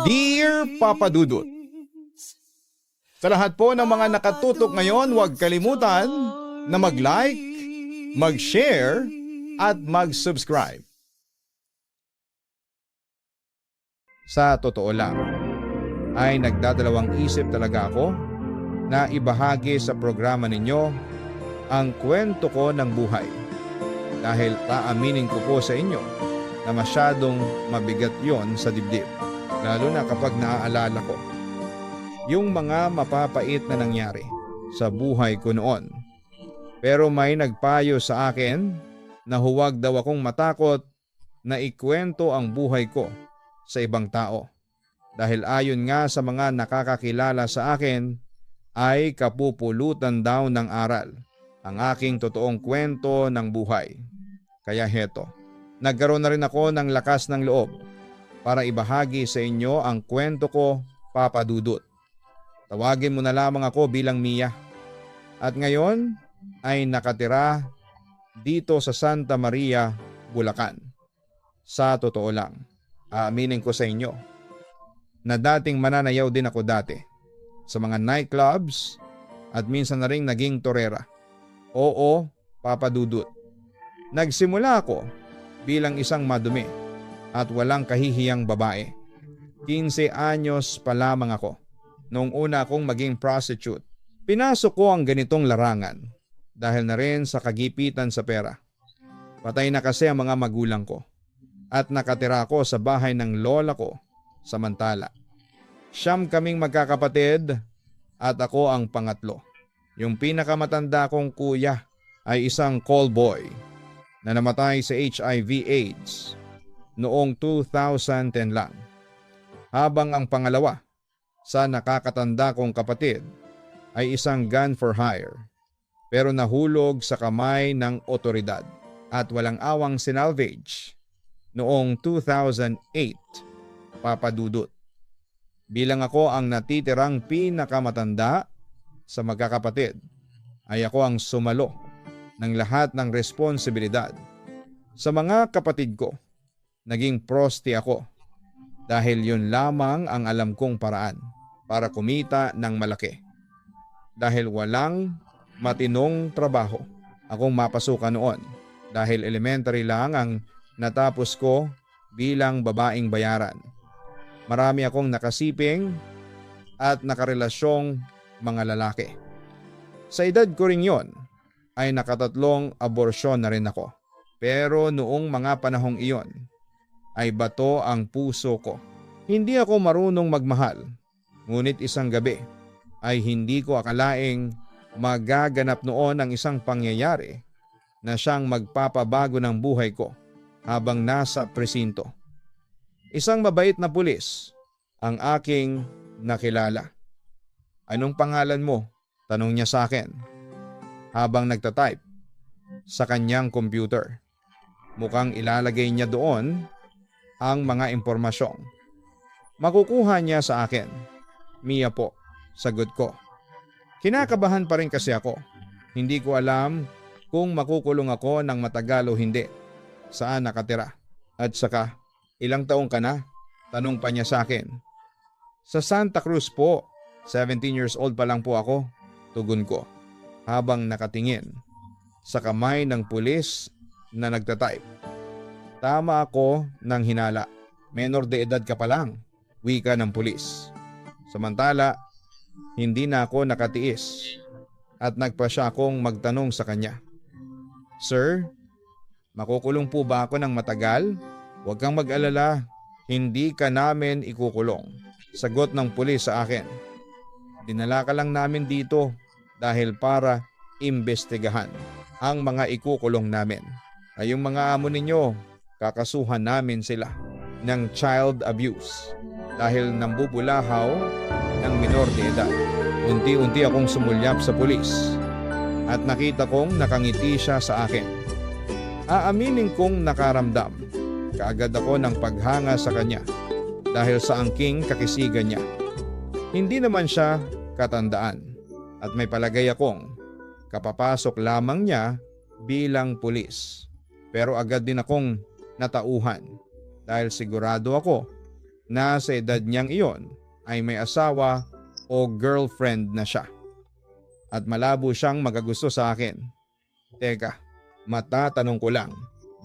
Dear Papa Dudut, sa lahat po ng mga nakatutok ngayon, huwag kalimutan na mag-like, mag-share, at mag-subscribe. Sa totoo lang, ay nagdadalawang isip talaga ako na ibahagi sa programa ninyo ang kwento ko ng buhay. Dahil aaminin ko po sa inyo na masyadong mabigat yon sa dibdib. Lalo na kapag naaalala ko yung mga mapapait na nangyari sa buhay ko noon. Pero may nagpayo sa akin na huwag daw akong matakot na ikwento ang buhay ko sa ibang tao. Dahil ayon nga sa mga nakakakilala sa akin ay kapupulutan daw ng aral ang aking totoong kwento ng buhay. Kaya heto, nagkaroon na rin ako ng lakas ng loob para ibahagi sa inyo ang kwento ko, Papa Dudut. Tawagin mo na lamang ako bilang Mia. At ngayon ay nakatira dito sa Santa Maria, Bulacan. Sa totoo lang, aaminin ko sa inyo na dating mananayaw din ako dati sa mga nightclubs at minsan na ring naging torera. Oo, Papa Dudut. Nagsimula ako bilang isang madumi at walang kahihiyang babae. 15 anyos pa lamang ako noong una akong maging prostitute. Pinasok ko ang ganitong larangan dahil na rin sa kagipitan sa pera. Patay na kasi ang mga magulang ko at nakatira ako sa bahay ng lola ko samantala. 9 kaming magkakapatid at ako ang pangatlo. Yung pinakamatanda kong kuya ay isang call boy na namatay sa HIV/AIDS noong 2010 lang. Habang ang pangalawa sa nakakatanda kong kapatid ay isang gun for hire pero nahulog sa kamay ng otoridad at walang awang sinalvage noong 2008, Papa Dudut. Bilang ako ang natitirang pinakamatanda sa magkakapatid ay ako ang sumalo ng lahat ng responsibilidad. Sa mga kapatid ko, naging prosti ako dahil yun lamang ang alam kong paraan para kumita ng malaki. Dahil walang matinong trabaho akong mapasukan noon dahil elementary lang ang natapos ko bilang babaeng bayaran. Marami akong nakasiping at nakarelasyong mga lalaki. Sa edad ko rin yon ay nakatatlong aborsyon na rin ako. Pero noong mga panahong iyon ay bato ang puso ko. Hindi ako marunong magmahal, ngunit isang gabi ay hindi ko akalaing magaganap noon ang isang pangyayari na siyang magpapabago ng buhay ko habang nasa presinto. Isang mabait na pulis ang aking nakilala. Anong pangalan mo? Tanong niya sa akin habang nagtatype sa kanyang computer. Mukhang ilalagay niya doon ang mga impormasyong makukuha niya sa akin. Mia po, sagot ko. Kinakabahan pa rin kasi ako. Hindi ko alam kung makukulong ako ng matagal o hindi. Saan nakatira? At saka, ilang taong ka na? Tanong pa niya sa akin. Sa Santa Cruz po, 17 years old pa lang po ako. Tugon ko habang nakatingin sa kamay ng pulis na nagtatype. Tama ako ng hinala. Menor de edad ka pa lang, wika ng pulis. Samantala, hindi na ako nakatiis at nagpa siya akong magtanong sa kanya. Sir, makukulong po ba ako ng matagal? Huwag kang mag-alala, hindi ka namin ikukulong. Sagot ng pulis sa akin. Dinala ka lang namin dito dahil para imbestigahan ang mga ikukulong namin. Ay yung mga amo ninyo, kakasuhan namin sila ng child abuse dahil nambubulahaw ng minor de edad. Unti-unti akong sumulyap sa pulis at nakita kong nakangiti siya sa akin. Aaminin kong nakaramdam kaagad ako ng paghanga sa kanya dahil sa angking kakisigan niya. Hindi naman siya katandaan at may palagay akong kapapasok lamang niya bilang pulis. Pero agad din akong natauhan dahil sigurado ako na sa edad niyang iyon ay may asawa o girlfriend na siya. At malabo siyang magagusto sa akin. Teka, matatanong ko lang,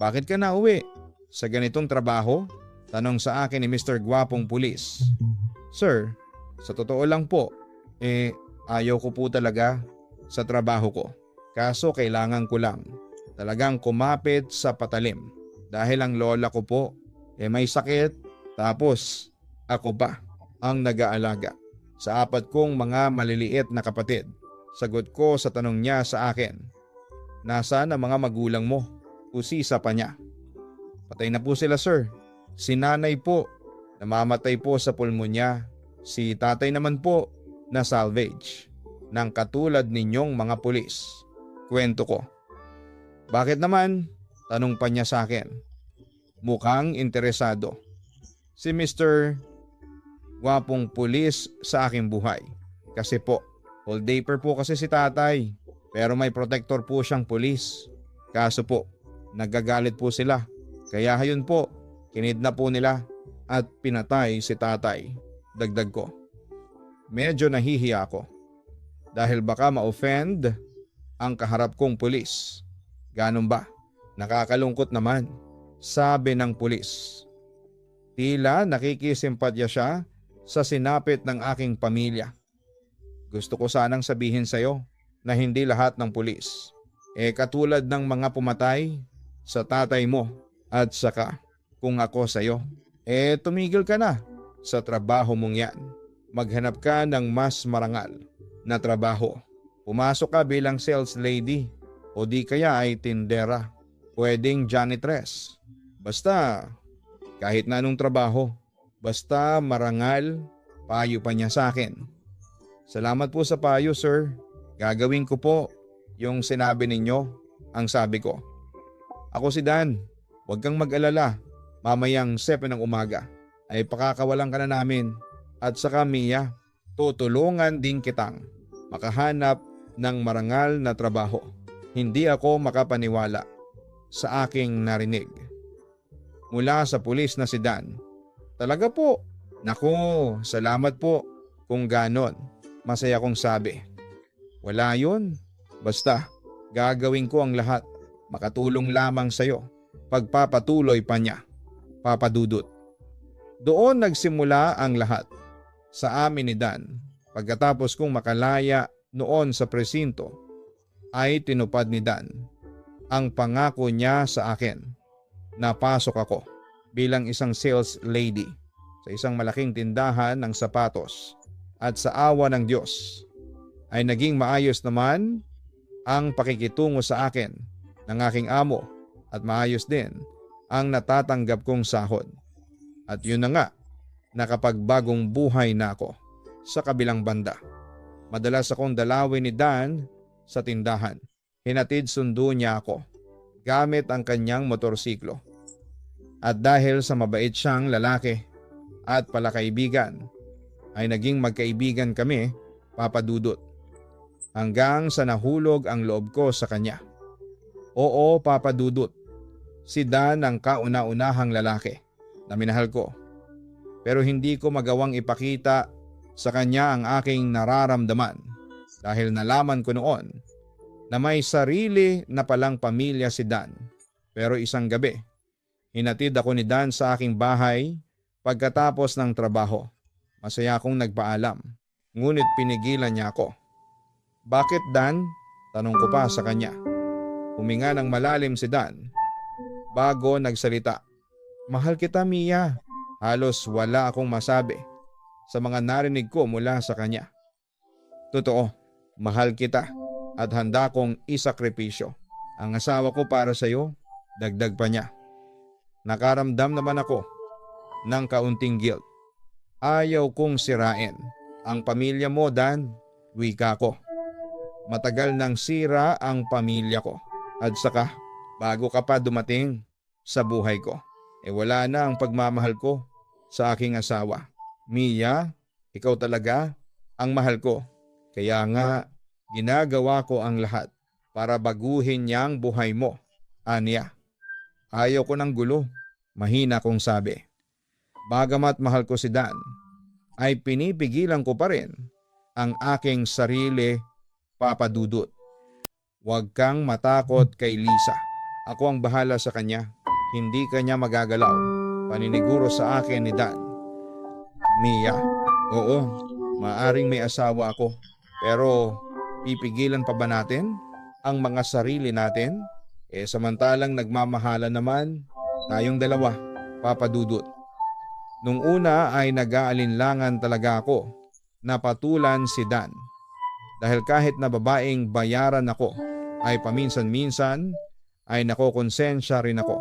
bakit ka nauwi sa ganitong trabaho? Tanong sa akin ni Mr. Gwapong Pulis. Sir, sa totoo lang po, ayaw ko po talaga sa trabaho ko. Kaso kailangan ko lang talagang kumapit sa patalim. Dahil ang lola ko po may sakit, tapos ako pa ang nag-aalaga sa 4 kong mga maliliit na kapatid. Sagot ko sa tanong niya sa akin, nasaan ang mga magulang mo? Usisa pa niya. Patay na po sila, sir. Si nanay po, namamatay po sa pulmonya. Si tatay naman po, na salvage. Nang katulad ninyong mga pulis. Kwento ko. Bakit naman? Tanong pa niya sa akin. Mukhang interesado si Mr. Gwapong Pulis sa aking buhay. Kasi po, all daper po kasi si tatay. Pero may protector po siyang pulis. Kaso po, nagagalit po sila. Kaya hayun po, kinidnap po nila at pinatay si tatay. Dagdag ko. Medyo nahihiya ako. Dahil baka ma-offend ang kaharap kong pulis. Ganun ba? Nakakalungkot naman, sabi ng pulis. Tila nakikisimpatya siya sa sinapit ng aking pamilya. Gusto ko sanang sabihin sa'yo na hindi lahat ng pulis katulad ng mga pumatay sa tatay mo at saka kung ako sa'yo. Tumigil ka na sa trabaho mong yan. Maghanap ka ng mas marangal na trabaho. Pumasok ka bilang sales lady o di kaya ay tindera. Pwedeng janitress. Basta kahit na anong trabaho. Basta marangal, payo pa niya sa akin. Salamat po sa payo, sir. Gagawin ko po yung sinabi ninyo, ang sabi ko. Ako si Dan. Huwag kang mag-alala. Mamayang 7 ng umaga ay pakakawalan ka na namin. At saka Mia, tutulungan din kitang makahanap ng marangal na trabaho. Hindi ako makapaniwala sa aking narinig. Mula sa pulis na si Dan. Talaga po. Naku, salamat po kung ganon. Masaya kong sabi. Wala yun. Basta, gagawin ko ang lahat. Makatulong lamang sa'yo. Pagpapatuloy pa niya. Papa Dudut. Doon nagsimula ang lahat. Sa amin ni Dan. Pagkatapos kong makalaya noon sa presinto, ay tinupad ni Dan ang pangako niya sa akin. Napasok ako bilang isang sales lady sa isang malaking tindahan ng sapatos. At sa awa ng Diyos ay naging maayos naman ang pakikitungo sa akin ng aking amo at maayos din ang natatanggap kong sahod. At yun na nga, nakapagbagong buhay na ako sa kabilang banda. Madalas akong dalawin ni Dan sa tindahan. Hinatid sundo niya ako gamit ang kanyang motorsiklo. At dahil sa mabait siyang lalaki at palakaibigan, ay naging magkaibigan kami, Papa Dudut. Hanggang sa nahulog ang loob ko sa kanya. Oo, Papa Dudut. Si Dan ang kauna-unahang lalaki na minahal ko. Pero hindi ko magawang ipakita sa kanya ang aking nararamdaman dahil nalaman ko noon na may sarili na palang pamilya si Dan. Pero isang gabi, hinatid ako ni Dan sa aking bahay pagkatapos ng trabaho. Masaya akong nagpaalam, ngunit pinigilan niya ako. Bakit, Dan? Tanong ko pa sa kanya. Huminga ng malalim si Dan bago nagsalita. Mahal kita, Mia. Halos wala akong masabi sa mga narinig ko mula sa kanya. Totoo, mahal kita at handa kong isakripisyo ang asawa ko para sa iyo, dagdag pa niya. Nakaramdam naman ako ng kaunting guilt. Ayaw kong sirain ang pamilya mo, Dan, wika ko. Matagal nang sira ang pamilya ko at saka bago ka pa dumating sa buhay ko, wala na ang pagmamahal ko sa aking asawa. Mia, ikaw talaga ang mahal ko. Kaya nga ginagawa ko ang lahat para baguhin niya ang buhay mo, Anya. Ayaw ko ng gulo, mahina kong sabi. Bagamat mahal ko si Dan, ay pinipigilan ko pa rin ang aking sarili, Papa Dudut. Huwag kang matakot kay Lisa. Ako ang bahala sa kanya. Hindi kanya magagalaw. Paniniguro sa akin ni Dan. Mia, oo, maaring may asawa ako. Pero pipigilan pa ba natin ang mga sarili natin? Samantalang nagmamahalan naman tayong dalawa, Papa Dudut. Nung una ay nag-aalinlangan talaga ako na patulan si Dan. Dahil kahit na babaeng bayaran ako ay paminsan-minsan ay nakokonsensya rin ako.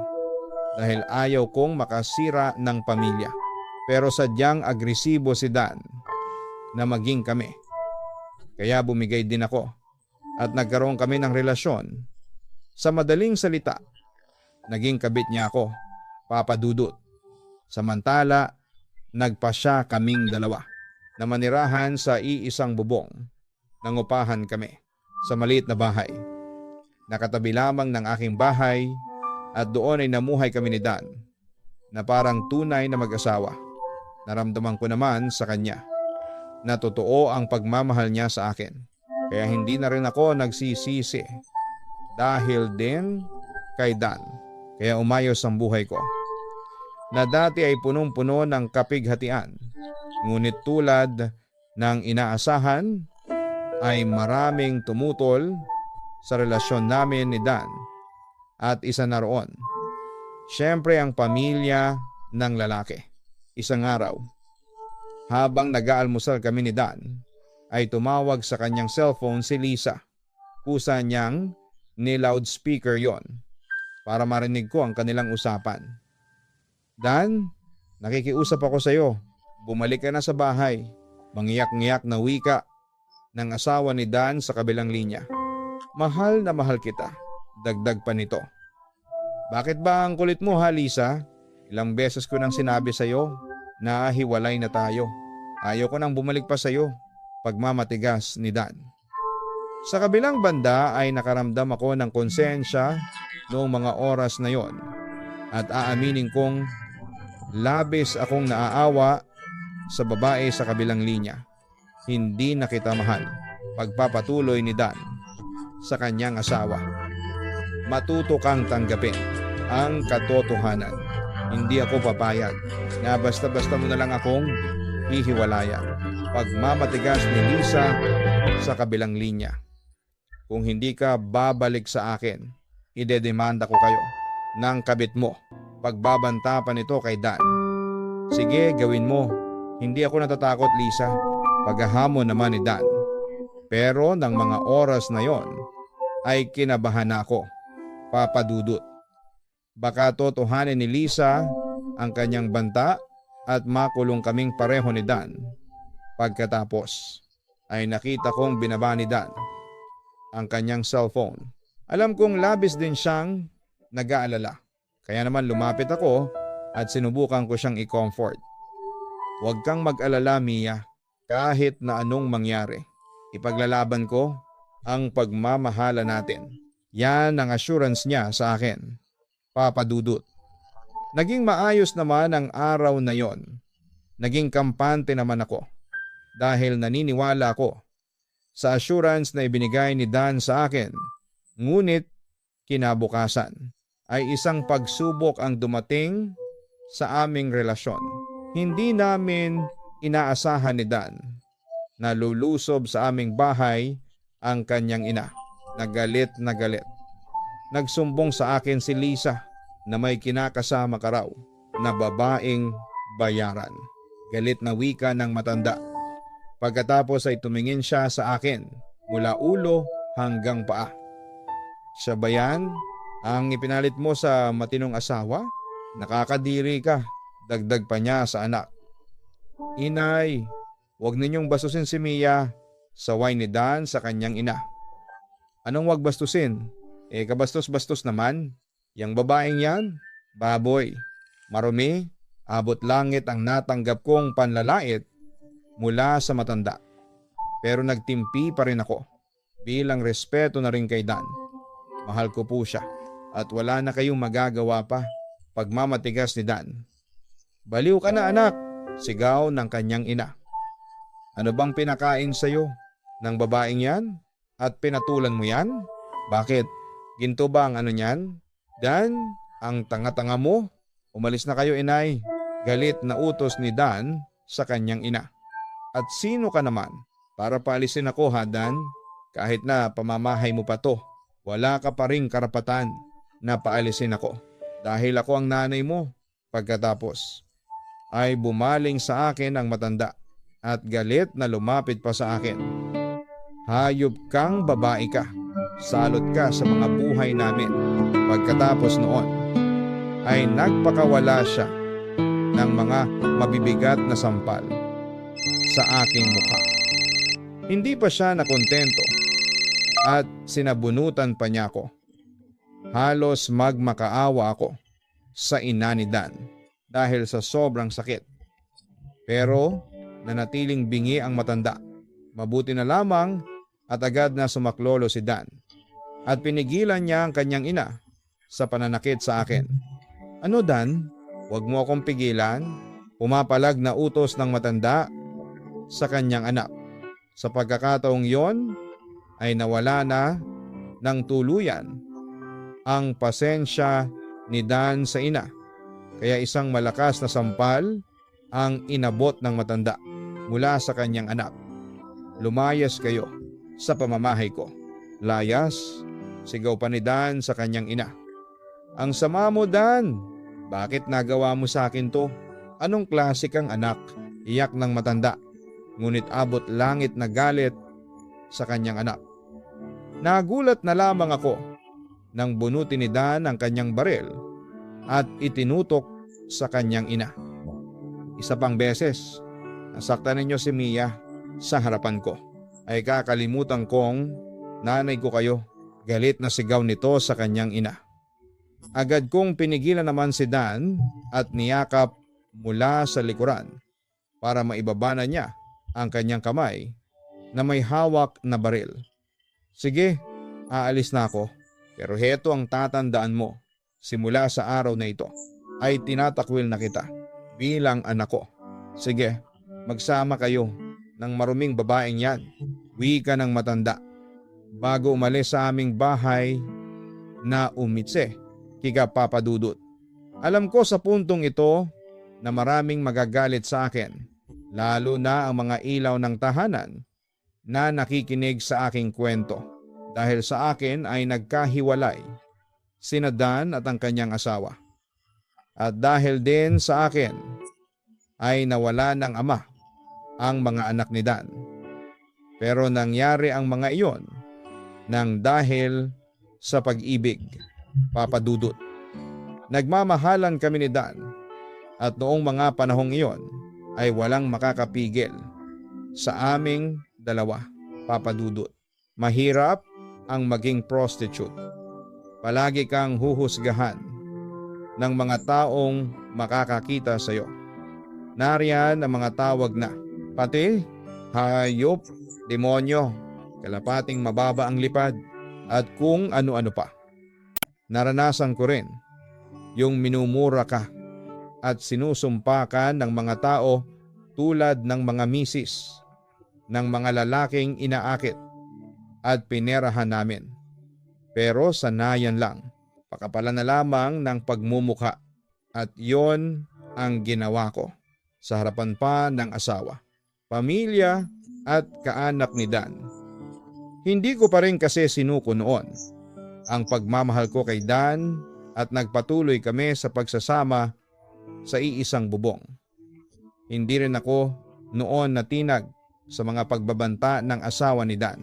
Dahil ayaw kong makasira ng pamilya. Pero sadyang agresibo si Dan na maging kami. Kaya bumigay din ako at nagkaroon kami ng relasyon. Sa madaling salita, naging kabit niya ako, Papa Dudut. Samantala, nagpasya kaming dalawa na manirahan sa iisang bubong. Nangupahan kami sa maliit na bahay. Nakatabi lamang ng aking bahay at doon ay namuhay kami ni Dan na parang tunay na mag-asawa. Naramdaman ko naman sa kanya na totoo ang pagmamahal niya sa akin. Kaya hindi na rin ako nagsisisi dahil din kay Dan. Kaya umayos ang buhay ko. Na dati ay punong-puno ng kapighatian. Ngunit tulad ng inaasahan ay maraming tumutol sa relasyon namin ni Dan. At isa na roon, syempre ang pamilya ng lalaki. Isang araw, habang nag-aalmusal kami ni Dan, ay tumawag sa kanyang cellphone si Lisa. Kusa niyang ni-loudspeaker yon para marinig ko ang kanilang usapan. Dan, nakikiusap ako sa iyo. Bumalik ka na sa bahay. Mangiyak-ngiyak na wika ng asawa ni Dan sa kabilang linya. Mahal na mahal kita. Dagdag pa nito. Bakit ba ang kulit mo ha, Lisa? Ilang beses ko nang sinabi sa iyo na hiwalay na tayo. Ayaw ko nang bumalik pa sa iyo. Pagmamatigas ni Dan. Sa kabilang banda ay nakaramdam ako ng konsensya noong mga oras na yon. At aaminin kong labis akong naaawa sa babae sa kabilang linya. Hindi na kita mahal. Pagpapatuloy ni Dan sa kanyang asawa. Matuto kang tanggapin ang katotohanan. Hindi ako papayag na basta-basta mo na lang akong hihiwalayan. Pagmamatigas ni Lisa sa kabilang linya. Kung hindi ka babalik sa akin, idedemanda ko kayo ng kabit mo. Pagbabanta pa nito kay Dan. Sige, gawin mo. Hindi ako natatakot, Lisa. Paghahamon naman ni Dan. Pero ng mga oras na yon ay kinabahan ako, Papa Dudut. Baka totohanin ni Lisa ang kanyang banta at makulong kaming pareho ni Dan. Pagkatapos ay nakita kong binaba ni Dan ang kanyang cellphone. Alam kong labis din siyang nag-aalala. Kaya naman lumapit ako at sinubukan ko siyang i-comfort. Huwag kang mag-alala, Mia. Kahit na anong mangyari, ipaglalaban ko ang pagmamahala natin. Yan ang assurance niya sa akin, Papa Dudut. Naging maayos naman ang araw na yon. Naging kampante naman ako dahil naniniwala ako sa assurance na ibinigay ni Dan sa akin. Ngunit kinabukasan ay isang pagsubok ang dumating sa aming relasyon. Hindi namin inaasahan ni Dan na lulusob sa aming bahay ang kanyang ina. Nagalit na galit. Nagsumbong sa akin si Lisa na may kinakasama ka raw na babaeng bayaran. Galit na wika ng matanda. Pagkatapos ay tumingin siya sa akin mula ulo hanggang paa. Siya ba yan ang ipinalit mo sa matinong asawa? Nakakadiri ka. Dagdag pa niya sa anak. Inay, huwag ninyong bastusin si Mia. Saway ni Dan sa kanyang ina. Anong wag bastusin? Kabastos-bastos naman. Yang babaeng yan, baboy. Marumi, abot langit ang natanggap kong panlalait mula sa matanda. Pero nagtimpi pa rin ako bilang respeto na rin kay Dan. Mahal ko po siya at wala na kayong magagawa pa. Pagmamatigas ni Dan. Baliw ka na anak, sigaw ng kanyang ina. Ano bang pinakain sa'yo ng babaeng yan at pinatulan mo yan? Bakit? Ginto ba ang ano niyan? Dan, ang tanga-tanga mo. Umalis na kayo inay. Galit na utos ni Dan sa kanyang ina. At sino ka naman para paalisin ako ha Dan? Kahit na pamamahay mo pa to, wala ka pa ring karapatan na paalisin ako. Dahil ako ang nanay mo. Pagkatapos ay bumaling sa akin ang matanda at galit na lumapit pa sa akin. Hayop kang babae ka. Salot ka sa mga buhay namin. Pagkatapos noon ay nagpakawala siya ng mga mabibigat na sampal sa aking mukha. Hindi pa siya nakontento at sinabunutan pa niya ako. Halos magmakaawa ako sa ina ni Dan dahil sa sobrang sakit. Pero nanatiling bingi ang matanda. Mabuti na lamang at agad na sumaklolo si Dan at pinigilan niya ang kanyang ina sa pananakit sa akin. Ano Dan? Huwag mo akong pigilan. Pumapalag na utos ng matanda sa kanyang anak. Sa pagkakataong yon ay nawala na ng tuluyan ang pasensya ni Dan sa ina. Kaya isang malakas na sampal ang inabot ng matanda mula sa kanyang anak. Lumayas kayo sa pamamahay ko. Layas, sigaw pa ni Dan sa kanyang ina. Ang sama mo Dan, bakit nagawa mo sa akin to? Anong klase kang anak? Iyak ng matanda. Ngunit abot langit na galit sa kanyang anak. Nagulat na lamang ako nang bunutin ni Dan ang kanyang baril at itinutok sa kanyang ina. Isa pang beses, nasaktan ninyo si Mia sa harapan ko. Ay kakalimutan kong nanay ko kayo. Galit na sigaw nito sa kanyang ina. Agad kong pinigilan naman si Dan at niyakap mula sa likuran para maibaba na niya ang kanyang kamay na may hawak na baril. Sige, aalis na ako. Pero heto ang tatandaan mo. Simula sa araw na ito ay tinatakwil na kita bilang anak ko. Sige, magsama kayo ng maruming babaeng yan. Wika ng matanda. Bago umalis sa aming bahay na umitse, kika Papa Dudut. Alam ko sa puntong ito na maraming magagalit sa akin, lalo na ang mga ilaw ng tahanan na nakikinig sa aking kwento. Dahil sa akin ay nagkahiwalay sina Dan at ang kanyang asawa. At dahil din sa akin ay nawala ng ama ang mga anak ni Dan. Pero nangyari ang mga iyon nang dahil sa pag-ibig, Papa Dudut. Nagmamahalan kami ni Dan at noong mga panahong iyon ay walang makakapigil sa aming dalawa, Papa Dudut. Mahirap ang maging prostitute. Palagi kang huhusgahan ng mga taong makakakita sa iyo. Nariyan ang mga tawag na pati, hayop, demonyo, kalapating mababa ang lipad, at kung ano-ano pa. Naranasan ko rin yung minumura ka at sinusumpa ka ng mga tao tulad ng mga misis ng mga lalaking inaakit at pinerahan namin. Pero sanayan lang, pakapalan na lamang ng pagmumukha at yon ang ginawa ko sa harapan pa ng asawa, pamilya at kaanak ni Dan. Hindi ko pa rin kasi sinuko noon ang pagmamahal ko kay Dan at nagpatuloy kami sa pagsasama sa iisang bubong. Hindi rin ako noon natinag sa mga pagbabanta ng asawa ni Dan.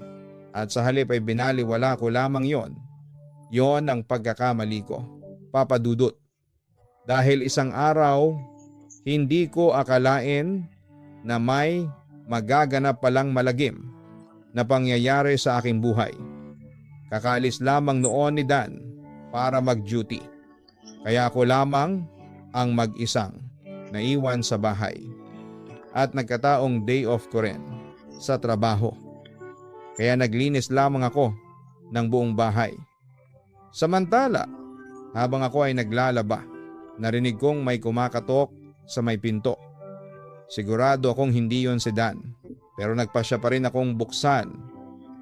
At sa halip ay binaliwala ko lamang yon. Yon ang pagkakamali ko, Papa Dudut. Dahil isang araw, hindi ko akalain na may magaganap palang malagim na pangyayari sa aking buhay. Kakaalis lamang noon ni Dan para mag-duty. Kaya ako lamang ang mag-isang naiwan sa bahay. At nagkataong day off ko rin sa trabaho. Kaya naglinis lamang ako ng buong bahay. Samantala, habang ako ay naglalaba, narinig kong may kumakatok sa may pinto. Sigurado akong hindi yon si Dan, pero nagpasya pa rin akong buksan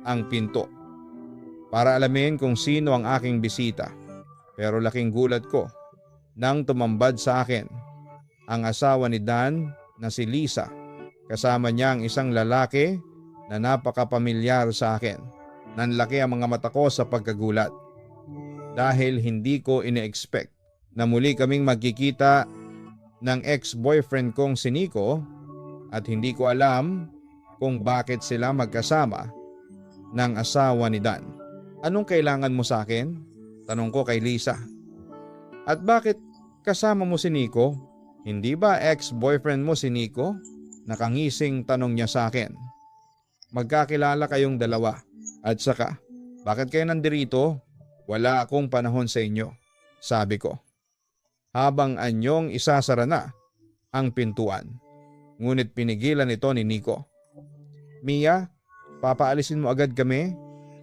ang pinto para alamin kung sino ang aking bisita. Pero laking gulat ko nang tumambad sa akin ang asawa ni Dan na si Lisa, kasama niya ang isang lalaki na napakapamilyar sa akin. Nanlaki ang mga mata ko sa pagkagulat dahil hindi ko ine-expect na muli kaming magkikita ng ex-boyfriend kong si Nico, at hindi ko alam kung bakit sila magkasama ng asawa ni Dan. Anong kailangan mo sa akin? Tanong ko kay Lisa. At bakit kasama mo si Nico? Hindi ba ex-boyfriend mo si Nico? Nakangising tanong niya sa akin. Magkakilala kayong dalawa. At saka, bakit kayo nandirito? Wala akong panahon sa inyo, sabi ko. Habang anyong isasara na ang pintuan. Ngunit pinigilan ito ni Nico. Mia, papaalisin mo agad kami?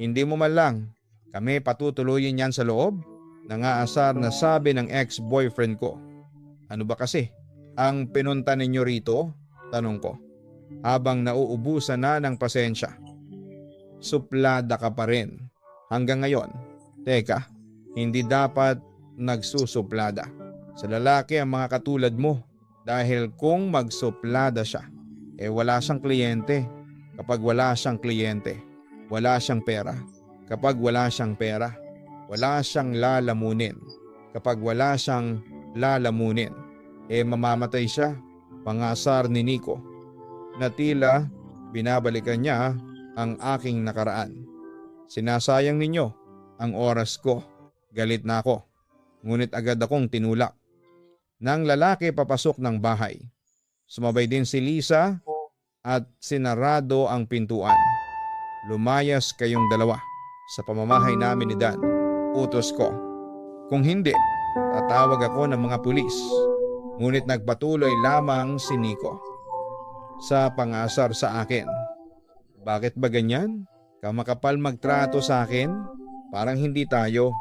Hindi mo man lang kami patutuloyin yan sa loob? Nangaasar na sabi ng ex-boyfriend ko. Ano ba kasi ang pinunta ninyo rito? Tanong ko. Habang nauubusan na ng pasensya. Suplada ka pa rin hanggang ngayon. Teka, hindi dapat nagsusuplada sa lalaki ang mga katulad mo, dahil kung magsuplada siya, wala siyang kliyente. Kapag wala siyang kliyente, wala siyang pera. Kapag wala siyang pera, wala siyang lalamunin. Kapag wala siyang lalamunin, mamamatay siya. Pangasar ni Nico na tila binabalikan niya ang aking nakaraan. Sinasayang ninyo ang oras ko. Galit na ako. Ngunit agad akong tinulak ng lalaki papasok ng bahay. Sumabay din si Lisa at sinarado ang pintuan. Lumayas kayong dalawa sa pamamahay namin ni Dan. Utos ko. Kung hindi, tatawag ako ng mga pulis. Ngunit nagpatuloy lamang si Nico sa pangasar sa akin. Bakit ba ganyan? Kamakapal magtrato sa akin? Parang hindi tayo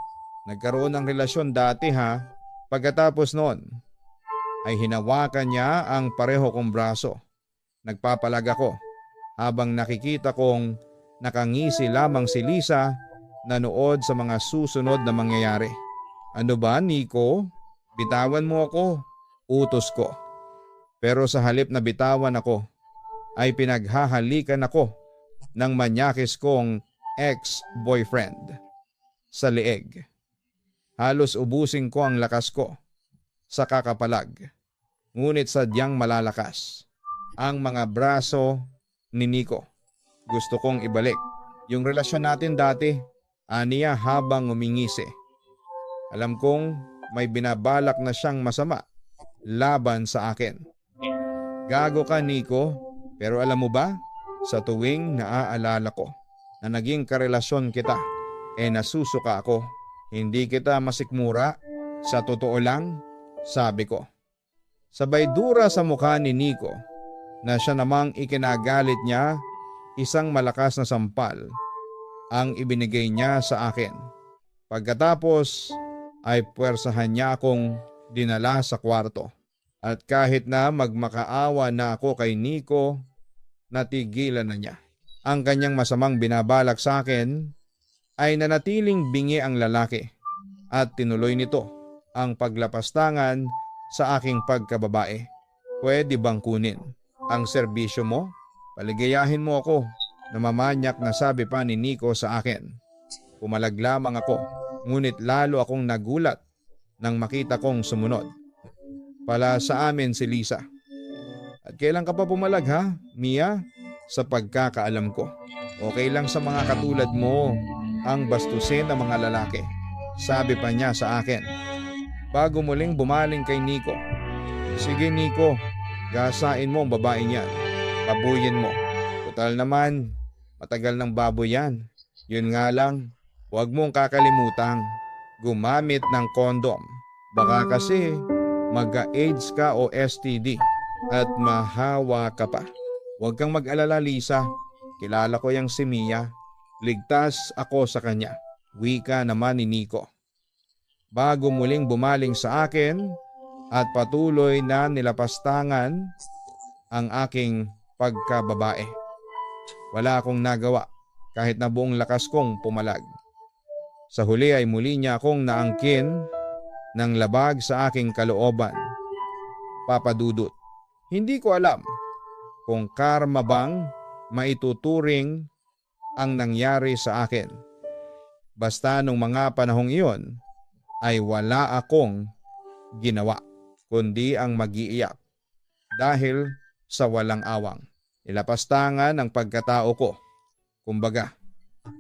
nagkaroon ng relasyon dati ha. Pagkatapos noon ay hinawakan niya ang pareho kong braso. Nagpapalag ako habang nakikita kong nakangisi lamang si Lisa nanood sa mga susunod na mangyayari. Ano ba, Nico? Bitawan mo ako, utos ko. Pero sa halip na bitawan ako, ay pinaghahalikan ako ng manyakis kong ex-boyfriend sa leeg. Halos ubusin ko ang lakas ko sa kakapalag. Ngunit sadyang malalakas ang mga braso ni Nico. Gusto kong ibalik yung relasyon natin dati, aniya habang umingisi. Alam kong may binabalak na siyang masama laban sa akin. Gago ka, Nico, pero alam mo ba, sa tuwing naaalala ko na naging karelasyon kita, nasusuka ako. Hindi kita masikmura, sa totoo lang, sabi ko. Sabay dura sa mukha ni Nico na siya namang ikinagalit niya, isang malakas na sampal ang ibinigay niya sa akin. Pagkatapos ay puwersahan niya akong dinala sa kwarto. At kahit na magmakaawa na ako kay Nico, natigilan na niya. Ang kanyang masamang binabalak sa akin ay nanatiling bingi ang lalaki at tinuloy nito ang paglapastangan sa aking pagkababae. Pwede bang kunin ang serbisyo mo? Paligayahin mo ako, namamanyak na sabi pa ni Nico sa akin. Pumalag lamang ako, ngunit lalo akong nagulat nang makita kong sumunod pala sa amin si Lisa. At kailan ka pa pumalag ha, Mia? Sa pagkakaalam ko, okay lang sa mga katulad mo ang bastusin ng mga lalaki, sabi pa niya sa akin. Bago muling bumaling kay Nico. Sige Nico, gasain mo ang babae niyan. Babuyin mo. Total naman, matagal ng baboy yan. Yun nga lang, huwag mong kakalimutang gumamit ng kondom. Baka kasi magka-AIDS ka o STD at mahawa ka pa. Huwag kang mag-alala, Lisa. Kilala ko yang si Mia. Ligtas ako sa kanya. Wika naman ni Nico. Bago muling bumaling sa akin at patuloy na nilapastangan ang aking pagkababae. Wala akong nagawa kahit na buong lakas kong pumalag. Sa huli ay muli niya akong naangkin ng labag sa aking kalooban. Papa Dudut, hindi ko alam kung karma bang maituturing ang nangyari sa akin. Basta nung mga panahong iyon ay wala akong ginawa kundi ang mag-iiyak dahil sa walang awang. Nilapastangan ang pagkatao ko. Kumbaga,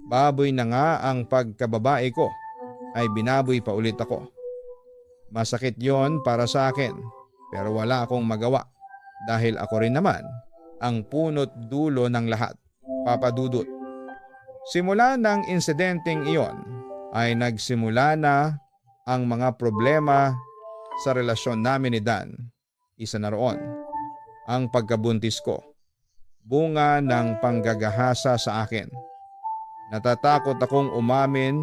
baboy na nga ang pagkababae ko ay binaboy pa ulit ako. Masakit yon para sa akin pero wala akong magawa dahil ako rin naman ang punot dulo ng lahat. Papa Dudut, simula ng insidenteng iyon ay nagsimula na ang mga problema sa relasyon namin ni Dan. Isa na roon ang pagkabuntis ko. Bunga ng panggagahasa sa akin. Natatakot akong umamin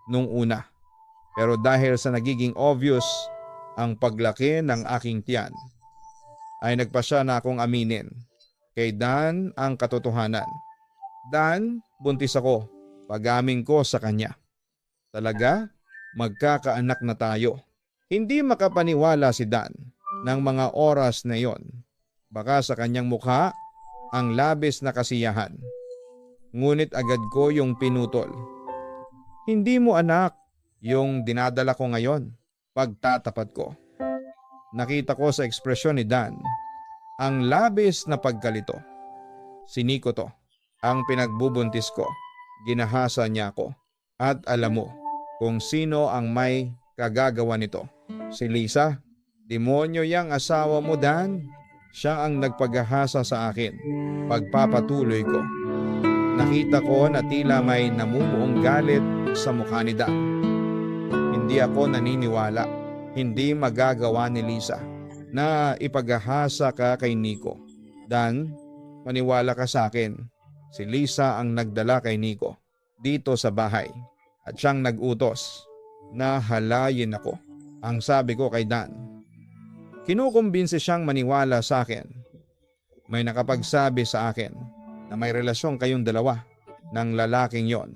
nung una. Pero dahil sa nagiging obvious ang paglaki ng aking tiyan, ay nagpasya na akong aminin kay Dan ang katotohanan. Dan, buntis ako. Pag-amin ko sa kanya. Talaga, magkakaanak na tayo. Hindi makapaniwala si Dan ng mga oras na iyon. Baka sa kanyang mukha ang labis na kasiyahan. Ngunit agad ko yung pinutol. Hindi mo anak yung dinadala ko ngayon. Pagtatapat ko. Nakita ko sa ekspresyon ni Dan ang labis na pagkalito. Siniko to. Ang pinagbubuntis ko. Ginahasa niya ako. At alam mo kung sino ang may kagagawa nito. Si Lisa. Demonyo yang asawa mo, Dan. Siya ang nagpagahasa sa akin. Pagpapatuloy ko. Nakita ko na tila may namumuong galit sa mukha ni Dan. Hindi ako naniniwala. Hindi magagawa ni Lisa na ipagahasa ka kay Nico. Dan, maniwala ka sa akin. Si Lisa ang nagdala kay Nico dito sa bahay at siyang nag-utos na halayin ako. Ang sabi ko kay Dan. Kinukumbinsi siyang maniwala sa akin. May nakapagsabi sa akin na may relasyon kayong dalawa ng lalaking yon.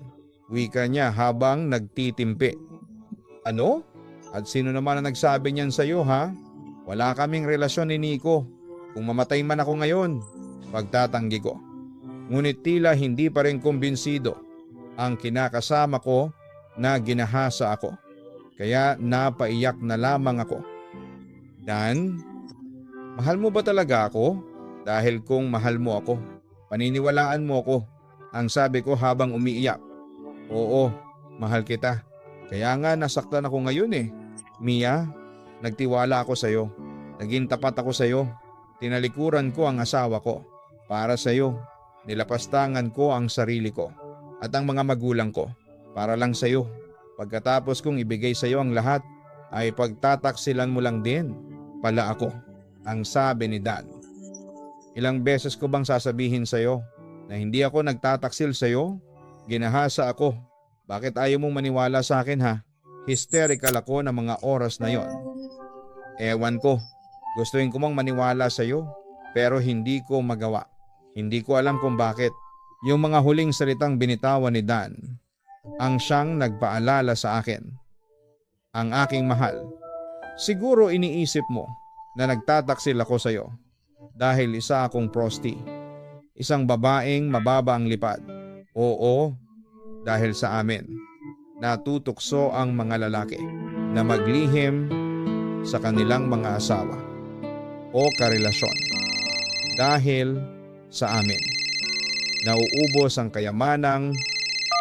Wika niya habang nagtitimpi. Ano? At sino naman ang nagsabi niyan sa iyo, ha? Wala kaming relasyon ni Nico. Kung mamatay man ako ngayon, pagtatanggi ko. Ngunit tila hindi pa rin kumbinsido ang kinakasama ko na ginahasa ako. Kaya napaiyak na lamang ako. Dan, mahal mo ba talaga ako? Dahil kung mahal mo ako, paniniwalaan mo ako. Ang sabi ko habang umiiyak. Oo, mahal kita. Kaya nga nasaktan ako ngayon eh. Mia, nagtiwala ako sa iyo. Naging tapat ako sa iyo. Tinalikuran ko ang asawa ko. Para sa iyo, nilapastangan ko ang sarili ko at ang mga magulang ko. Para lang sa iyo. Pagkatapos kong ibigay sa iyo ang lahat, ay pagtataksilan mo lang din pala ako, ang sabi ni Dan. Ilang beses ko bang sasabihin sa iyo na hindi ako nagtataksil sa iyo? Ginahasa ako. Bakit ayaw mong maniwala sa akin, ha? Hysterical ako ng mga oras na yon. Ewan ko. Gustuin ko mang maniwala sa iyo pero hindi ko magawa. Hindi ko alam kung bakit. Yung mga huling salitang binitawan ni Dan ang siyang nagpaalala sa akin. Ang aking mahal. Siguro iniisip mo na nagtataksil ako sa iyo dahil isa akong prosti. Isang babaeng mababa ang lipad. Oo, dahil sa amin natutukso ang mga lalaki na maglihim sa kanilang mga asawa o karelasyon. Dahil sa amin nauubos ang kayamanang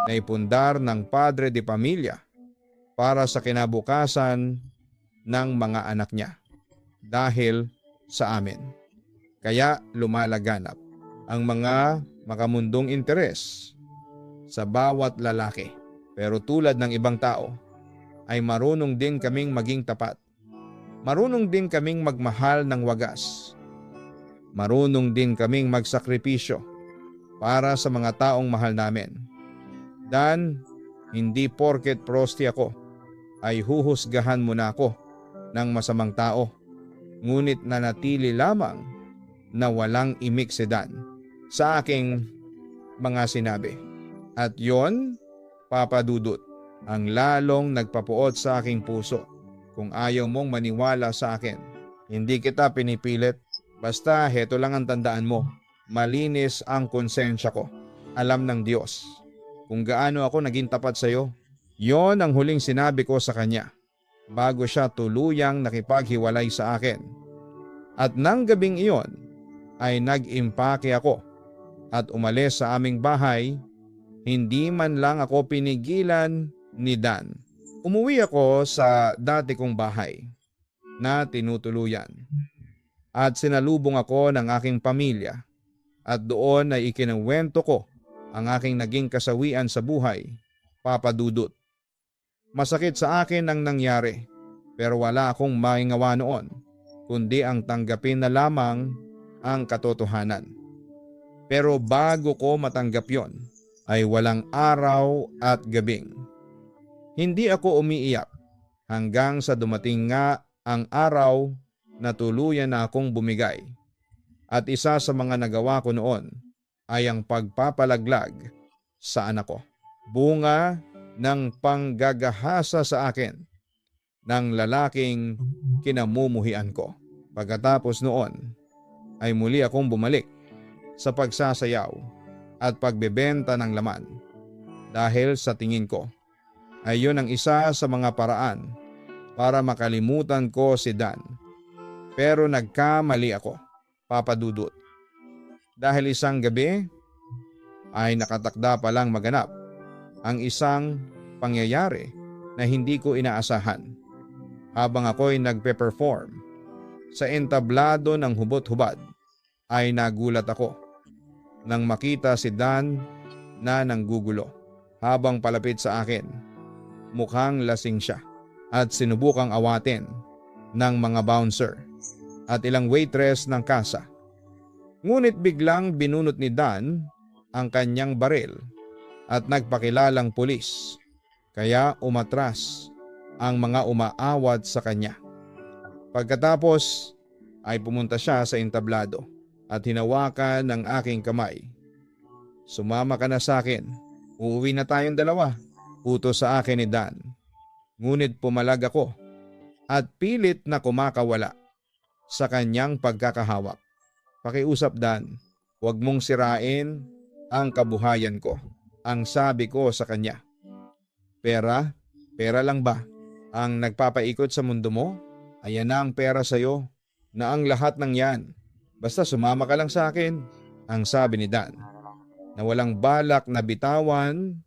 naipundar ng padre de pamilya para sa kinabukasan ng mga anak niya dahil sa amin. Kaya lumalaganap ang mga makamundong interes sa bawat lalaki. Pero tulad ng ibang tao ay marunong din kaming maging tapat. Marunong din kaming magmahal ng wagas. Marunong din kaming magsakripisyo para sa mga taong mahal namin. Dan, hindi porket prosti ako ay huhusgahan mo na ako ng masamang tao ngunit nanatili lamang na walang imik si Dan sa aking mga sinabi. At yon, Papa Dudut, ang lalong nagpapuot sa aking puso. Kung ayaw mong maniwala sa akin, hindi kita pinipilit. Basta heto lang ang tandaan mo. Malinis ang konsensya ko. Alam ng Diyos kung gaano ako naging tapat sa iyo. Yon ang huling sinabi ko sa kanya bago siya tuluyang nakipaghiwalay sa akin. At nang gabing iyon ay nag-impake ako at umalis sa aming bahay. Hindi man lang ako pinigilan ni Dan. Umuwi ako sa dati kong bahay na tinutuluyan at sinalubong ako ng aking pamilya at doon ay ikinuwento ko ang aking naging kasawian sa buhay, Papa Dudut. Masakit sa akin ang nangyari pero wala akong maingawa noon kundi ang tanggapin na lamang ang katotohanan. Pero bago ko matanggap yon ay walang araw at gabing hindi ako umiiyak hanggang sa dumating nga ang araw na tuluyan na akong bumigay. At isa sa mga nagawa ko noon ay ang pagpapalaglag sa anak ko. Bunga ng panggagahasa sa akin ng lalaking kinamumuhian ko. Pagkatapos noon ay muli akong bumalik sa pagsasayaw at pagbebenta ng laman dahil sa tingin ko ay yun ang isa sa mga paraan para makalimutan ko si Dan. Pero nagkamali ako, Papa Dudut. Dahil isang gabi ay nakatakda palang maganap ang isang pangyayari na hindi ko inaasahan. Habang ako'y nagpe-perform sa entablado ng hubot-hubad ay nagulat ako nang makita si Dan na nanggugulo. Habang palapit sa akin, mukhang lasing siya at sinubukang awatin ng mga bouncer at ilang waitress ng kasa. Ngunit biglang binunot ni Dan ang kanyang baril at nagpakilalang pulis, kaya umatras ang mga umaawat sa kanya. Pagkatapos ay pumunta siya sa entablado at hinawakan ng aking kamay. Sumama ka na sa akin, uuwi na tayong dalawa, utos sa akin ni Dan. Ngunit pumalag ako at pilit na kumakawala sa kanyang pagkakahawak. Pakiusap Dan, huwag mong sirain ang kabuhayan ko. Ang sabi ko sa kanya. Pera? Pera lang ba ang nagpapaikot sa mundo mo? Ayan na ang pera sa'yo na ang lahat ng yan. Basta sumama ka lang sa akin, ang sabi ni Dan, na walang balak na bitawan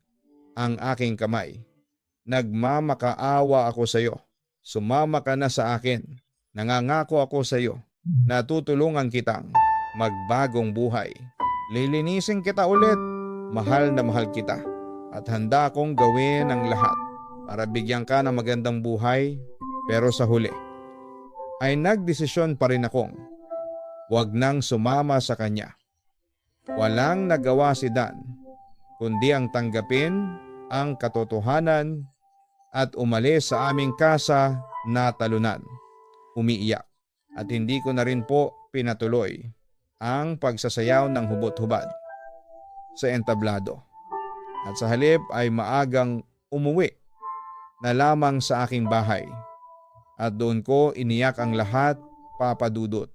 ang aking kamay. Nagmamakaawa ako sa iyo. Sumama ka na sa akin. Nangangako ako sa iyo na tutulungan kitang magbagong buhay. Lilinisin kita ulit. Mahal na mahal kita. At handa akong gawin ang lahat para bigyan ka ng magandang buhay. Pero sa huli ay nagdesisyon pa rin akong wag nang sumama sa kanya. Walang nagawa si Dan kundi ang tanggapin ang katotohanan at umalis sa aming kasa na talunan, umiiyak. At hindi ko na rin po pinatuloy ang pagsasayaw ng hubot-hubad sa entablado. At sa halip ay maagang umuwi na lamang sa aking bahay. At doon ko iniyak ang lahat, Papa Dudut.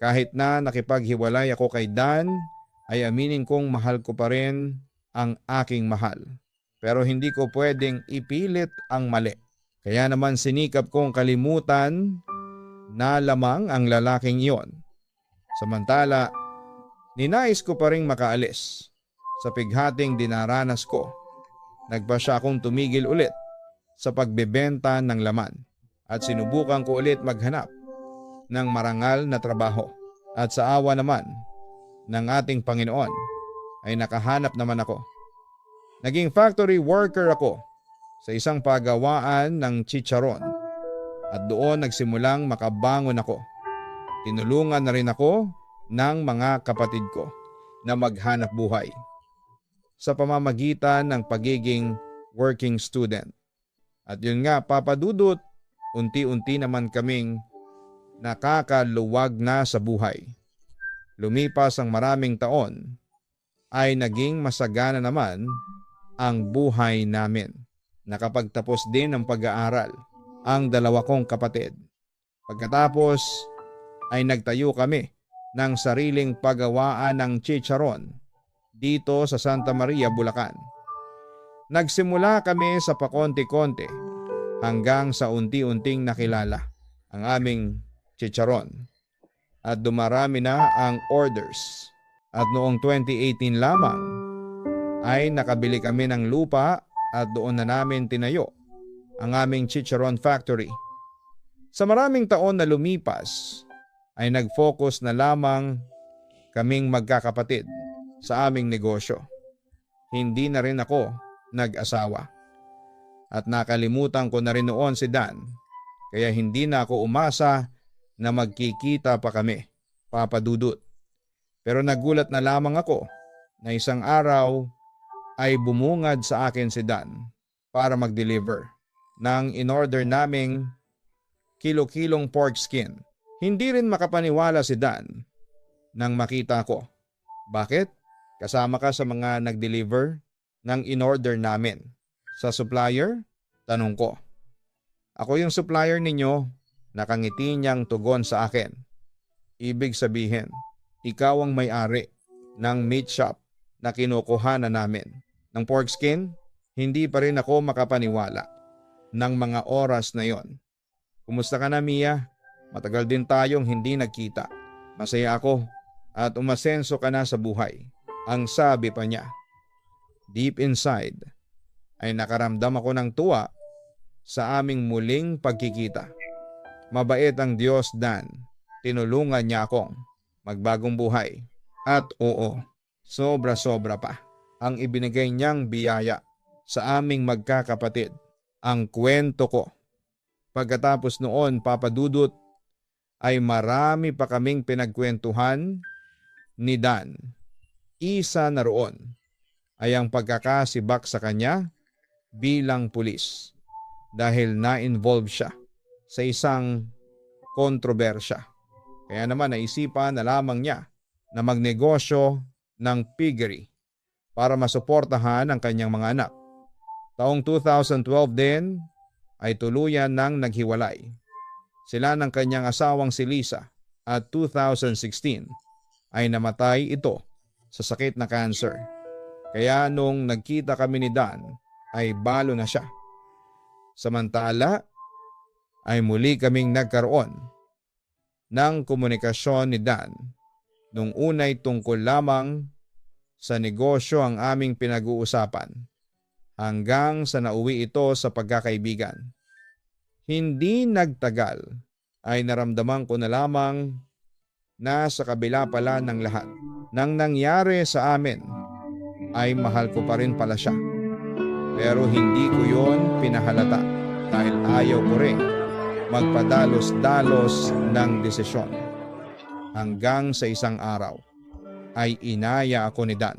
Kahit na nakipaghiwalay ako kay Dan, ay aminin kong mahal ko pa rin ang aking mahal. Pero hindi ko pwedeng ipilit ang mali. Kaya naman sinikap kong kalimutan na lamang ang lalaking iyon. Samantala, ninais ko pa rin makaalis sa pighating dinaranas ko. Nagpa siya akong tumigil ulit sa pagbebenta ng laman at sinubukan ko ulit maghanap ng marangal na trabaho. At sa awa naman ng ating Panginoon ay nakahanap naman ako. Naging factory worker ako sa isang pagawaan ng chicharon at doon nagsimulang makabangon ako. Tinulungan na rin ako ng mga kapatid ko na maghanap buhay sa pamamagitan ng pagiging working student. At yun nga, Papa Dudut, unti-unti naman kaming nakakaluwag na sa buhay. Lumipas ang maraming taon ay naging masagana naman ang buhay namin. Nakapagtapos din ng pag-aaral ang dalawa kong kapatid. Pagkatapos ay nagtayo kami ng sariling paggawaan ng chicharon dito sa Santa Maria, Bulacan. Nagsimula kami sa pakonti-konti hanggang sa unti-unting nakilala ang aming chicharon at dumarami na ang orders. At noong 2018 lamang ay nakabili kami ng lupa at doon na namin tinayo ang aming chicharon factory. Sa maraming taon na lumipas ay nag-focus na lamang kaming magkakapatid sa aming negosyo. Hindi na rin ako nag-asawa. At nakalimutan ko na rin noon si Dan, kaya hindi na ako umasa na magkikita pa kami, Papa Dudut. Pero nagulat na lamang ako na isang araw ay bumungad sa akin si Dan para mag-deliver ng in-order naming kilo-kilong pork skin. Hindi rin makapaniwala si Dan nang makita ko. Bakit? Kasama ka sa mga nag-deliver ng in-order namin. Sa supplier? Tanong ko. Ako yung supplier ninyo. Nakangiti niyang tugon sa akin. Ibig sabihin, ikaw ang may-ari ng meat shop na kinukuhanan namin. Ng pork skin, hindi pa rin ako makapaniwala ng mga oras na yon. Kumusta ka na, Mia? Matagal din tayong hindi nagkita. Masaya ako at umasenso ka na sa buhay. Ang sabi pa niya. Deep inside ay nakaramdam ako ng tuwa sa aming muling pagkikita. Mabait ang Diyos, Dan. Tinulungan niya akong magbagong buhay. At oo, sobra-sobra pa ang ibinigay niyang biyaya sa aming magkakapatid. Ang kwento ko. Pagkatapos noon, Papa Dudut, ay marami pa kaming pinagkwentuhan ni Dan. Isa na roon ay ang pagkakasibak sa kanya bilang pulis dahil na-involve siya sa isang kontrobersya. Kaya naman naisipan na lamang niya na magnegosyo ng piggery para masuportahan ang kanyang mga anak. Taong 2012 din ay tuluyan nang naghiwalay sila ng kanyang asawang si Lisa at 2016 ay namatay ito sa sakit na cancer. Kaya nung nagkita kami ni Dan ay balo na siya. Samantala ay muli kaming nagkaroon ng komunikasyon ni Dan. Nung unay tungkol lamang sa negosyo ang aming pinag-uusapan hanggang sa nauwi ito sa pagkakaibigan. Hindi nagtagal ay naramdaman ko na lamang na sa kabila pala ng lahat ng nangyari sa amin ay mahal ko pa rin pala siya. Pero hindi ko yon pinahalata dahil ayaw ko rin magpadalos-dalos ng desisyon. Hanggang sa isang araw ay inaya ako ni Dan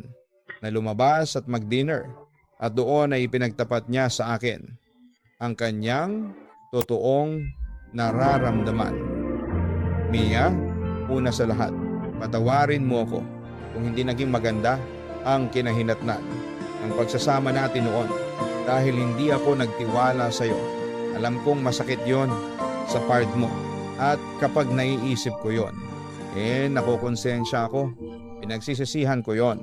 na lumabas at mag-dinner at doon ay ipinagtapat niya sa akin ang kanyang totoong nararamdaman. Mia, una sa lahat, patawarin mo ako kung hindi naging maganda ang kinahinatnan ng pagsasama natin noon dahil hindi ako nagtiwala sa iyo. Alam kong masakit yon sa part mo at kapag naiisip ko yon, nakukonsensya ako. Pinagsisisihan ko yon.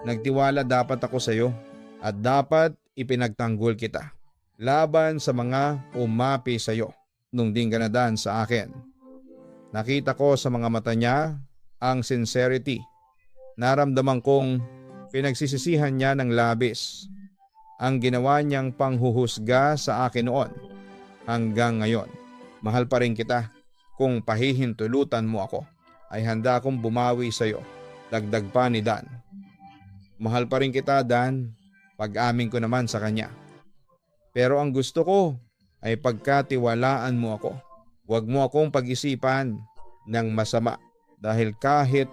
Nagtiwala dapat ako sa iyo at dapat ipinagtanggol kita laban sa mga umapi sa iyo nung di ka nadaan sa akin. Nakita ko sa mga mata niya ang sincerity. Naramdaman kong pinagsisisihan niya ng labis ang ginawa niyang panghuhusga sa akin noon. Hanggang ngayon, mahal pa rin kita. Kung pahihintulutan mo ako, ay handa akong bumawi sa iyo. Dagdag pa ni Dan. Mahal pa rin kita, Dan. Pag-amin ko naman sa kanya. Pero ang gusto ko ay pagkatiwalaan mo ako. Huwag mo akong pag-isipan ng masama dahil kahit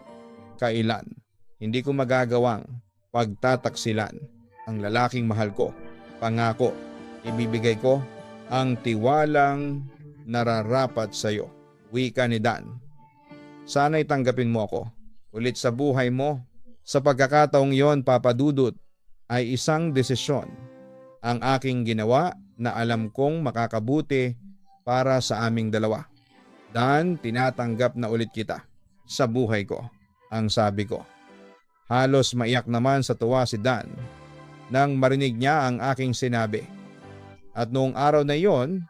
kailan hindi ko magagawang pagtataksilan ang lalaking mahal ko. Pangako, ibibigay ko ang tiwalang nararapat sa iyo Wika ni Dan. Sana'y tanggapin mo ako ulit sa buhay mo. Sa pagkakataong yon, Papa Dudut, ay isang desisyon ang aking ginawa na alam kong makakabuti para sa aming dalawa. Dan, tinatanggap na ulit kita sa buhay ko, ang sabi ko. Halos maiyak naman sa tuwa si Dan nang marinig niya ang aking sinabi. At noong araw na iyon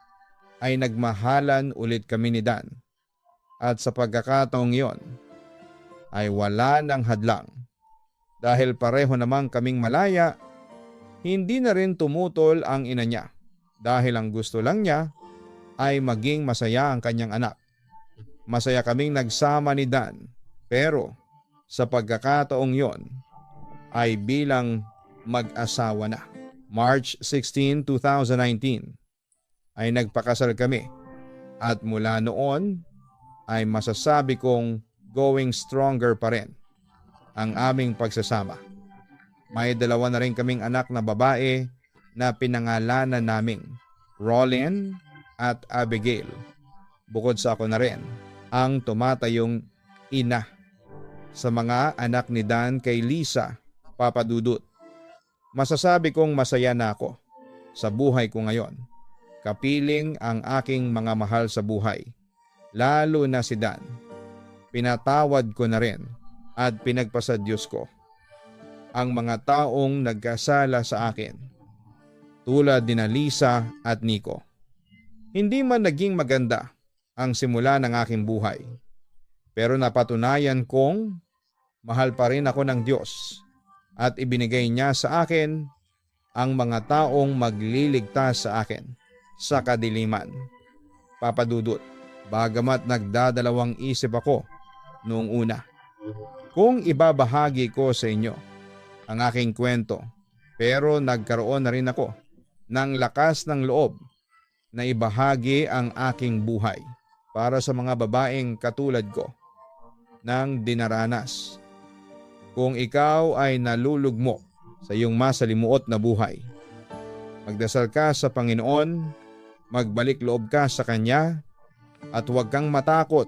ay nagmahalan ulit kami ni Dan. At sa pagkakataong iyon ay wala ng hadlang. Dahil pareho namang kaming malaya, hindi na rin tumutol ang ina niya dahil ang gusto lang niya ay maging masaya ang kanyang anak. Masaya kaming nagsama ni Dan, pero sa pagkakataong yon ay bilang mag-asawa na. March 16, 2019 ay nagpakasal kami at mula noon ay masasabi kong going stronger pa rin ang aming pagsasama. May dalawa na rin kaming anak na babae na pinangalanan naming Rollin at Abigail. Bukod sa ako na rin ang tumatayong ina sa mga anak ni Dan kay Lisa, Papa Dudut. Masasabi kong masaya na ako sa buhay ko ngayon. Kapiling ang aking mga mahal sa buhay, lalo na si Dan. Pinatawad ko na rin at pinagpasa Diyos ko ang mga taong nagkasala sa akin, tulad ni Lisa at Nico. Hindi man naging maganda ang simula ng aking buhay, pero napatunayan kong mahal pa rin ako ng Diyos at ibinigay niya sa akin ang mga taong magliligtas sa akin sa kadiliman. Papa Dudut, bagamat nagdadalawang isip ako noong una kung ibabahagi ko sa inyo ang aking kwento, pero nagkaroon na rin ako ng lakas ng loob na ibahagi ang aking buhay para sa mga babaeng katulad ko ng dinaranas. Kung ikaw ay nalulugmok sa iyong masalimuot na buhay, magdasal ka sa Panginoon, magbalik loob ka sa Kanya at huwag kang matakot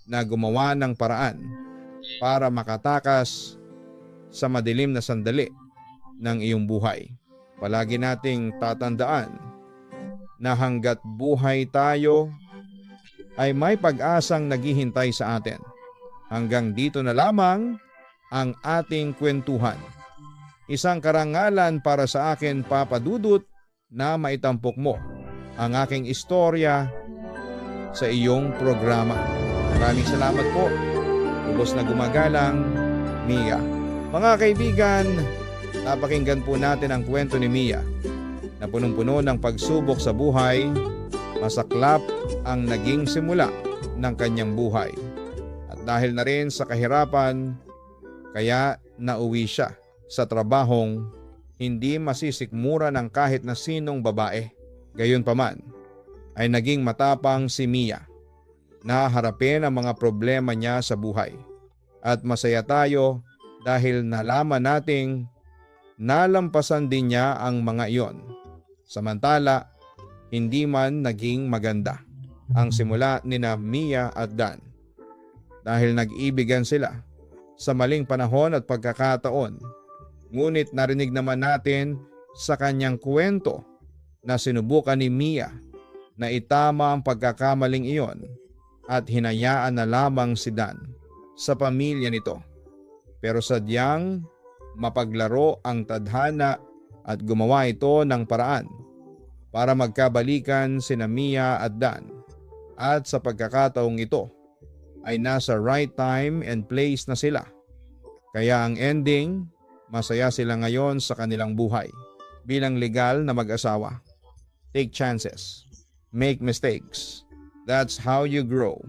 na gumawa ng paraan para makatakas sa madilim na sandali ng iyong buhay. Palagi nating tatandaan na hanggat buhay tayo ay may pag-asang naghihintay sa atin. Hanggang dito na lamang ang ating kwentuhan. Isang karangalan para sa akin, Papa Dudut, na maitampok mo ang aking istorya sa iyong programa. Maraming salamat po. Lubos na gumagalang, Mia. Mga kaibigan, napakinggan po natin ang kwento ni Mia na punong-puno ng pagsubok sa buhay. Masaklap ang naging simula ng kanyang buhay. At dahil na rin sa kahirapan, kaya nauwi siya sa trabahong hindi masisikmura ng kahit na sinong babae. Gayunpaman ay naging matapang si Mia na harapin ang mga problema niya sa buhay. At masaya tayo dahil nalaman nating nalampasan din niya ang mga iyon. Samantala, hindi man naging maganda ang simula nina Mia at Dan. Dahil nag-ibigan sila sa maling panahon at pagkakataon. Ngunit narinig naman natin sa kanyang kwento na sinubukan ni Mia na itama ang pagkakamaling iyon at hinayaan na lamang si Dan sa pamilya nito. Pero sadyang mapaglaro ang tadhana at gumawa ito ng paraan para magkabalikan sina Mia at Dan. At sa pagkakataong ito ay nasa right time and place na sila. Kaya ang ending, masaya sila ngayon sa kanilang buhay bilang legal na mag-asawa. Take chances. Make mistakes. That's how you grow.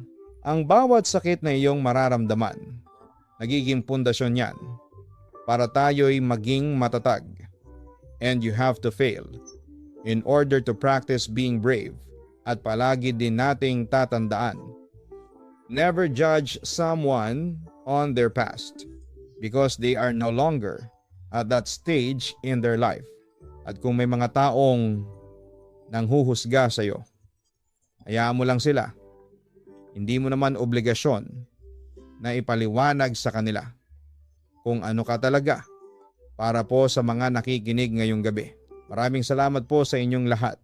Ang bawat sakit na iyong mararamdaman, nagiging pundasyon yan para tayo'y maging matatag. And you have to fail in order to practice being brave. At palagi din nating tatandaan, never judge someone on their past because they are no longer at that stage in their life. At kung may mga taong nanghuhusga sa iyo, hayaan mo lang sila. Hindi mo naman obligasyon na ipaliwanag sa kanila kung ano ka talaga para po sa mga nakikinig ngayong gabi. Maraming salamat po sa inyong lahat.